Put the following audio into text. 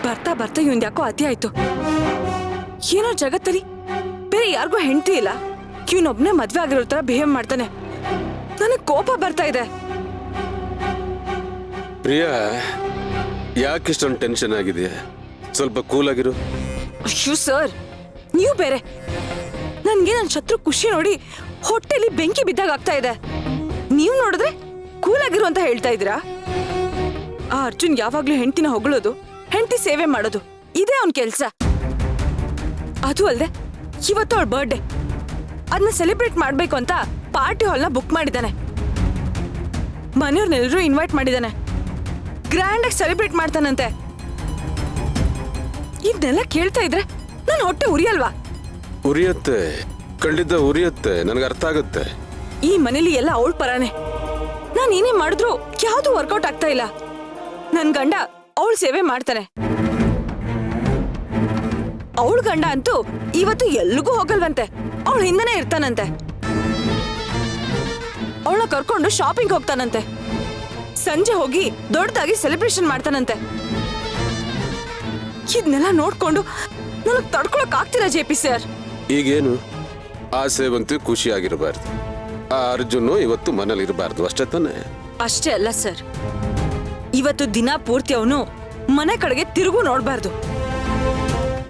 ಬರ್ತಾ ಬರ್ತಾ ಇವಂದ್ ಯಾಕೋ ಅತಿ ಆಯ್ತು. ಏನೋ ಜಗತ್ತಲ್ಲಿ ಬೇರೆ ಯಾರಿಗೂ ಹೆಂಡತಿ ಇಲ್ಲ, ಇವನೊಬ್ನೇ ಮದ್ವೆ ಆಗಿರೋ ತರ ಬಿಹೇವ್ ಮಾಡ್ತಾನೆ. ನನಗ್ ಕೋಪ ಬರ್ತಾ ಇದೆ. ಪ್ರಿಯಾ, ಯಾಕಿಷ್ಟೊಂದು ಟೆನ್ಷನ್ ಆಗಿದೆ? ಸ್ವಲ್ಪ ಕೂಲ್ ಆಗಿರು. ಅಯ್ಯೋ ಸರ್, ನೀವು ಬೇರೆ. ನನ್ಗೆ ನನ್ನ ಶತ್ರು ಖುಷಿ ನೋಡಿ ಹೊಟ್ಟೆಲಿ ಬೆಂಕಿ ಬಿದ್ದಾಗ ಆಗ್ತಾ ಇದೆ. ನೀವು ನೋಡಿದ್ರೆ ಕೂಲ್ ಆಗಿರು ಅಂತ ಹೇಳ್ತಾ ಇದ್ದೀರಾ? ಆ ಅರ್ಜುನ್ ಯಾವಾಗ್ಲೂ ಹೆಂಡತಿನ ಹೊಗಳೋದು, ಹೆಂಡತಿ ಸೇವೆ ಮಾಡೋದು, ಇದೇ ಅವನ್ ಕೆಲ್ಸ. ಅದು ಅಲ್ದೆ ಇವತ್ತು ಅವಳ ಬರ್ಡೇ, ಅದನ್ನ ಸೆಲೆಬ್ರೇಟ್ ಮಾಡ್ಬೇಕು ಅಂತ ಪಾರ್ಟಿ ಹಾಲ್ನ ಬುಕ್ ಮಾಡಿದ್ದಾನೆ. ಮನೆಯವ್ರನ್ನೆಲ್ಲರೂ ಇನ್ವೈಟ್ ಮಾಡಿದ್ದಾನೆ. ಗ್ರ್ಯಾಂಡ್ ಆಗಿ ಸೆಲೆಬ್ರೇಟ್ ಮಾಡ್ತಾನಂತೆ. ಇದನ್ನೆಲ್ಲ ಕೇಳ್ತಾ ಇದ್ರೆ ನನ್ನ ಹೊಟ್ಟೆ ಉರಿಯಲ್ವಾ? ಉರಿಯುತ್ತೆ, ಖಂಡಿತ ಉರಿಯುತ್ತೆ. ನನಗೆ ಅರ್ಥ ಆಗುತ್ತೆ. ಈ ಮನೇಲಿ ಎಲ್ಲ ಅವಳ ಪರಾನೆ. ನಾನು ಏನೇ ಮಾಡಿದ್ರು ಯಾವ್ದು ವರ್ಕೌಟ್ ಆಗ್ತಾ ಇಲ್ಲ. ನನ್ ಗಂಡ ಅವಳ ಸೇವೆ ಮಾಡ್ತಾನೆ. ಅವಳ ಗಂಡ ಅಂತೂ ಇವತ್ತು ಎಲ್ಲಿಗೂ ಹೋಗಲ್ವಂತೆ, ಅವಳ ಹಿಂದೆನೇ ಇರ್ತಾನಂತೆ. ಅವಳನ್ನ ಕರ್ಕೊಂಡು ಶಾಪಿಂಗ್ ಹೋಗ್ತಾನಂತೆ. ಸಂಜೆ ಹೋಗಿ ದೊಡ್ಡದಾಗಿ ಸೆಲೆಬ್ರೇಷನ್ ಮಾಡ್ತಾನಂತೆ. ಇದನ್ನೆಲ್ಲ ನೋಡ್ಕೊಂಡು ನನಗ್ ತಡ್ಕೊಳಕ್ ಆಗ್ತಿಲ್ಲ ಜೆ.ಪಿ. ಸರ್. ಈಗೇನು ಆಸೆವಂತೂ ಖುಷಿಯಾಗಿರಬಾರ್ದು. ಆ ಅರ್ಜುನ್ ಇವತ್ತು ಮನೇಲಿ ಇರಬಾರ್ದು, ಅಷ್ಟೇ ತಾನೆ? ಅಷ್ಟೇ ಅಲ್ಲ ಸರ್, ಇವತ್ತು ದಿನ ಪೂರ್ತಿ ಅವನು ಮನೆ ಕಡೆಗೆ ತಿರುಗು ನೋಡ್ಬಾರ್ದು.